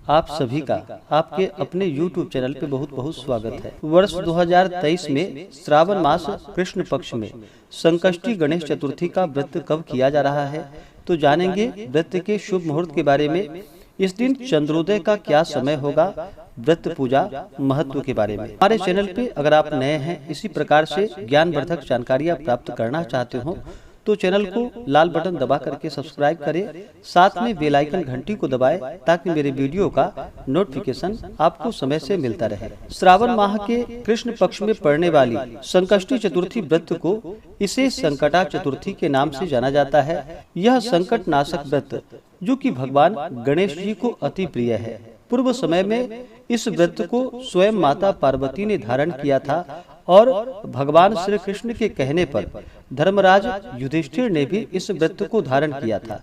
आप सभी का आपके अपने YouTube चैनल पे बहुत बहुत स्वागत है। वर्ष 2023 में श्रावण मास कृष्ण पक्ष में संकष्टी गणेश चतुर्थी का व्रत कब किया जा रहा है, तो जानेंगे व्रत के शुभ मुहूर्त के बारे में। इस दिन चंद्रोदय का क्या समय होगा, व्रत पूजा महत्व के बारे में। हमारे चैनल पे अगर आप नए हैं, इसी प्रकार से ज्ञानवर्धक जानकारियाँ प्राप्त करना चाहते हो तो चैनल को लाल बटन दबा करके सब्सक्राइब करें, साथ में बेल आइकन घंटी को दबाएं ताकि मेरे वीडियो का नोटिफिकेशन आपको समय से मिलता रहे। श्रावण माह के कृष्ण पक्ष में पड़ने वाली संकष्टी चतुर्थी व्रत को इसे संकटा चतुर्थी के नाम से जाना जाता है। यह संकट नाशक व्रत जो कि भगवान गणेश जी को अति प्रिय है। पूर्व समय में इस व्रत को स्वयं माता पार्वती ने धारण किया था और भगवान श्री कृष्ण के कहने पर धर्मराज युधिष्ठिर ने भी इस व्रत को धारण किया था।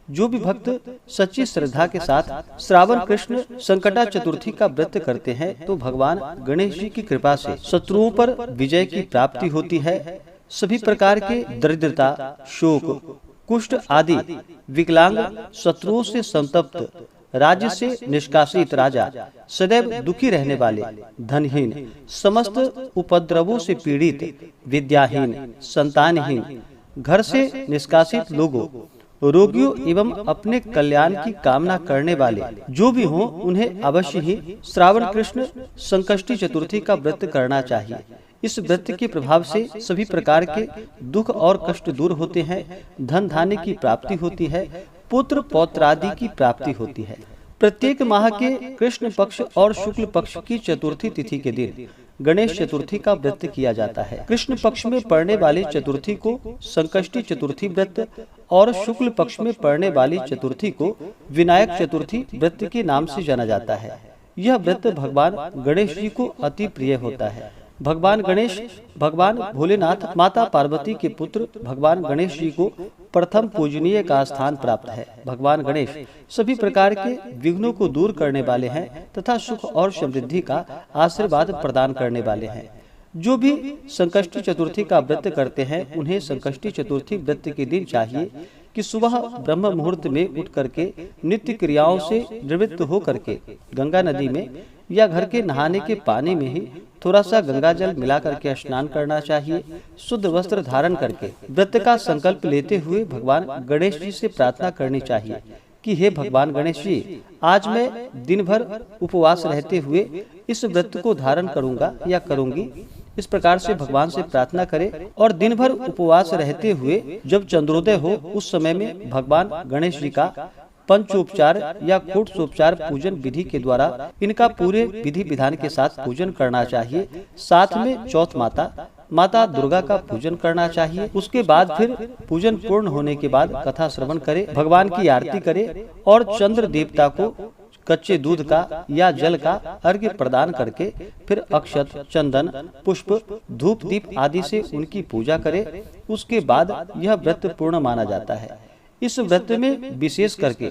जो भी भक्त सच्ची श्रद्धा के साथ श्रावण कृष्ण संकटा चतुर्थी का व्रत करते हैं तो भगवान गणेश जी की कृपा से शत्रुओं पर विजय की प्राप्ति होती है। सभी प्रकार के दरिद्रता, शोक, कुष्ठ आदि विकलांग शत्रुओं से संतप्त, राज्य से निष्कासित राजा, सदैव दुखी रहने वाले, धनहीन, समस्त उपद्रवों से पीड़ित, विद्याहीन, संतानहीन, घर से निष्कासित लोगों, रोगियों एवं अपने कल्याण की कामना करने वाले जो भी हों, उन्हें अवश्य ही श्रावण कृष्ण संकष्टी चतुर्थी का व्रत करना चाहिए। इस व्रत के प्रभाव से सभी प्रकार के दुख और कष्ट दूर होते हैं, धन धान्य की प्राप्ति होती है, पुत्र पौत्रादि की प्राप्ति होती है। प्रत्येक माह के कृष्ण पक्ष और शुक्ल पक्ष की चतुर्थी तिथि के दिन गणेश चतुर्थी का व्रत किया जाता है। कृष्ण पक्ष में पड़ने वाली चतुर्थी को संकष्टी चतुर्थी व्रत और शुक्ल पक्ष में पड़ने वाली चतुर्थी को विनायक चतुर्थी व्रत के नाम से जाना जाता है। यह व्रत भगवान गणेश जी को अति प्रिय होता है। भगवान गणेश भगवान भोलेनाथ माता पार्वती के पुत्र भगवान गणेश जी को प्रथम पूजनीय का स्थान प्राप्त है। भगवान गणेश सभी प्रकार के विघ्नों को दूर करने वाले हैं तथा सुख और समृद्धि का आशीर्वाद प्रदान करने वाले हैं। जो भी संकष्टी चतुर्थी का व्रत करते हैं उन्हें संकष्टी चतुर्थी व्रत के दिन चाहिए कि सुबह ब्रह्म मुहूर्त में उठ करके नित्य क्रियाओं से निवृत्त हो करके गंगा नदी में या घर के नहाने के पानी में ही थोड़ा सा गंगा जल मिला करके स्नान करना चाहिए। शुद्ध वस्त्र धारण करके व्रत का संकल्प लेते हुए भगवान गणेश जी से प्रार्थना करनी चाहिए कि हे भगवान गणेश जी, आज मैं दिन भर उपवास रहते हुए इस व्रत को धारण करूंगा या करूंगी। इस प्रकार से भगवान से प्रार्थना करें और दिन भर उपवास रहते हुए जब चंद्रोदय हो उस समय में भगवान गणेश जी का पंचोपचार या कूटोपचार पूजन विधि के द्वारा इनका पूरे विधि विधान के साथ पूजन करना चाहिए। साथ में चौथ माता दुर्गा का पूजन करना चाहिए। उसके बाद फिर पूजन पूर्ण होने के बाद कथा श्रवण करे, भगवान की आरती करे और चंद्र देवता को कच्चे दूध का या जल का अर्घ्य प्रदान करके फिर अक्षत, चंदन, पुष्प, धूप, दीप आदि से उनकी पूजा करे। उसके बाद यह व्रत पूर्ण माना जाता है। इस व्रत में विशेष करके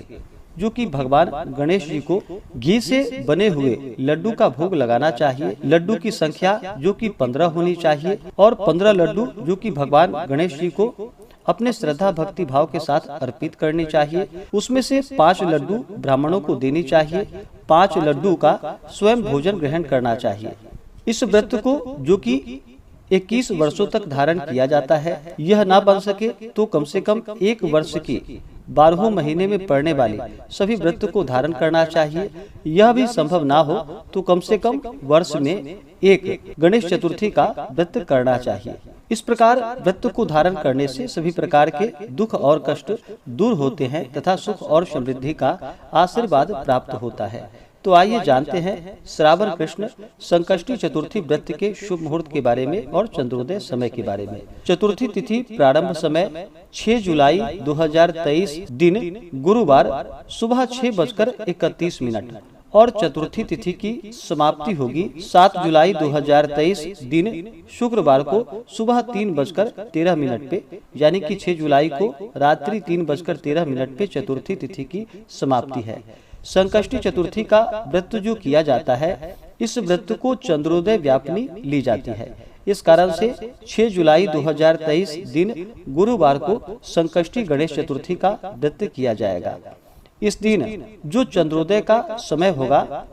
जो कि भगवान गणेश जी को घी से बने हुए लड्डू का भोग लगाना चाहिए। लड्डू की संख्या जो कि 15 होनी चाहिए और 15 लड्डू जो कि भगवान गणेश जी को अपने श्रद्धा भक्ति भाव के साथ अर्पित करनी चाहिए। उसमें से 5 लड्डू ब्राह्मणों को देनी चाहिए, 5 लड्डू का स्वयं भोजन ग्रहण करना चाहिए। इस व्रत को जो कि 21 वर्षों तक धारण किया जाता है। यह ना बन सके तो कम से कम 1 वर्ष की 12 महीने में पड़ने वाली सभी व्रत को धारण करना चाहिए। यह भी संभव ना हो तो कम से कम वर्ष में 1 गणेश चतुर्थी का व्रत करना चाहिए। इस प्रकार व्रत को धारण करने से सभी प्रकार के दुख और कष्ट दूर होते हैं तथा सुख और समृद्धि का आशीर्वाद प्राप्त होता है। तो आइए जानते हैं श्रावण कृष्ण संकष्टी चतुर्थी व्रत के शुभ मुहूर्त के बारे में और चंद्रोदय समय के बारे में। चतुर्थी तिथि प्रारंभ समय 6 जुलाई 2023 दिन गुरुवार सुबह 6:31 और चतुर्थी तिथि की समाप्ति होगी 7 जुलाई 2023 दिन शुक्रवार को सुबह 3:13 पे, यानी कि 6 जुलाई को रात्रि 3:13 पे चतुर्थी तिथि की समाप्ति है। संकष्टी चतुर्थी का व्रत जो किया जाता है, इस व्रत को चंद्रोदय व्यापनी ली जाती है। इस कारण से 6 जुलाई 2023 दिन गुरुवार को संकष्टी गणेश चतुर्थी का व्रत किया जाएगा। इस दिन जो चंद्रोदय का समय होगा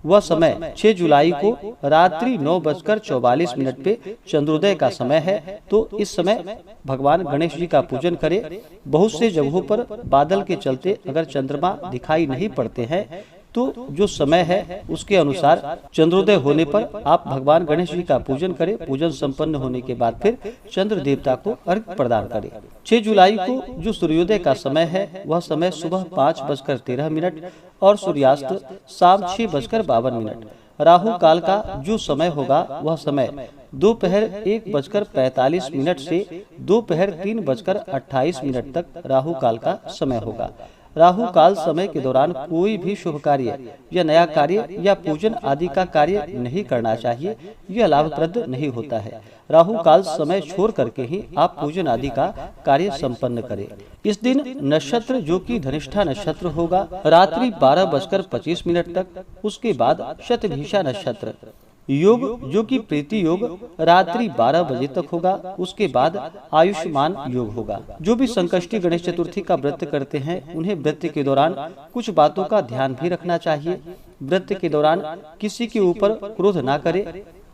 वह समय 6 जुलाई को रात्रि 9:44 पे चंद्रोदय का समय है। तो इस समय भगवान गणेश जी का पूजन करें। बहुत से जगहों पर बादल के चलते अगर चंद्रमा दिखाई नहीं पड़ते हैं तो जो समय है उसके अनुसार चंद्रोदय होने पर आप भगवान गणेश जी का पूजन करें। पूजन संपन्न होने के बाद फिर चंद्र देवता को अर्घ्य प्रदान करें। 6 जुलाई को जो सूर्योदय का समय है वह समय सुबह 5:13 और सूर्यास्त शाम 6:52। राहु काल का जो समय होगा वह समय दोपहर 1:45 से दोपहर 3:28 तक राहु काल का समय होगा। राहु काल समय के दौरान कोई भी शुभ कार्य या नया कार्य या पूजन आदि का कार्य नहीं करना चाहिए, यह लाभप्रद नहीं होता है। राहु काल समय छोड़ करके ही आप पूजन आदि का कार्य संपन्न करें। इस दिन नक्षत्र जो कि धनिष्ठा नक्षत्र होगा रात्रि 12:25 तक, उसके बाद शतभिषा नक्षत्र। योग जो कि प्रीति योग रात्रि 12 बजे तक होगा, उसके बाद आयुष्मान योग होगा। जो भी संकष्टी गणेश चतुर्थी का व्रत करते हैं उन्हें व्रत के दौरान कुछ बातों का ध्यान भी रखना चाहिए। व्रत के दौरान किसी के ऊपर क्रोध ना करें।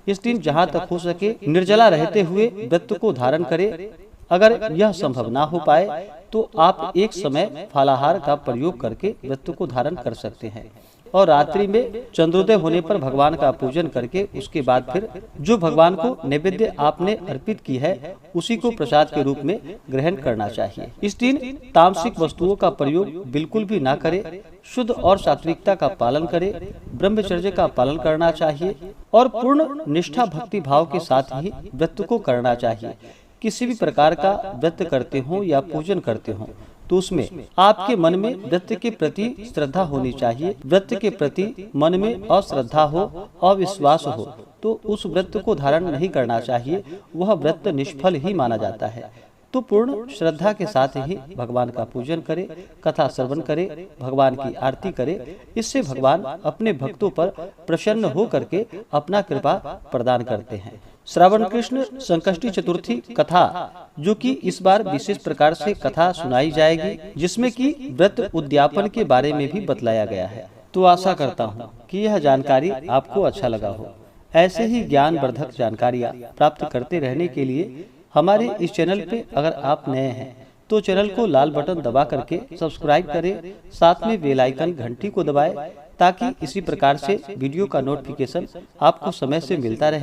इस दिन जहाँ तक हो सके निर्जला रहते हुए व्रत को धारण करें। अगर यह संभव ना हो पाए तो आप एक समय फलाहार का प्रयोग करके व्रत को धारण कर सकते हैं और रात्रि में चंद्रोदय होने पर भगवान का पूजन करके उसके बाद फिर जो भगवान को नैवेद्य आपने अर्पित की है उसी को प्रसाद के रूप में ग्रहण करना चाहिए। इस दिन तामसिक वस्तुओं का प्रयोग बिल्कुल भी ना करें। शुद्ध और सात्विकता का पालन करें। ब्रह्मचर्य का पालन करना चाहिए और पूर्ण निष्ठा भक्ति भाव के साथ ही व्रत को करना चाहिए। किसी भी प्रकार का व्रत करते हो या पूजन करते हो तो उसमें आपके मन में व्रत के प्रति श्रद्धा होनी चाहिए। व्रत के प्रति मन में अश्रद्धा हो, अविश्वास हो तो उस व्रत को धारण नहीं करना चाहिए, वह व्रत निष्फल ही माना जाता है। तो पूर्ण श्रद्धा के साथ ही भगवान का पूजन करें, कथा श्रवण करें, भगवान की आरती करें। इससे भगवान अपने भक्तों पर प्रसन्न हो करके अपना कृपा प्रदान करते हैं। श्रावण कृष्ण संकष्टी चतुर्थी कथा जो कि इस बार विशेष प्रकार से कथा सुनाई जाएगी, जिसमें कि व्रत उद्यापन के बारे में भी बतलाया गया है। तो आशा करता हूँ कि यह जानकारी आपको अच्छा लगा हो। ऐसे ही ज्ञानवर्धक जानकारियाँ प्राप्त करते रहने के लिए हमारे इस चैनल पे अगर आप नए हैं तो चैनल को लाल बटन दबा करके सब्सक्राइब करें, साथ में बेल आइकन घंटी को दबाएं ताकि इसी प्रकार से वीडियो का नोटिफिकेशन आपको समय से मिलता रहे।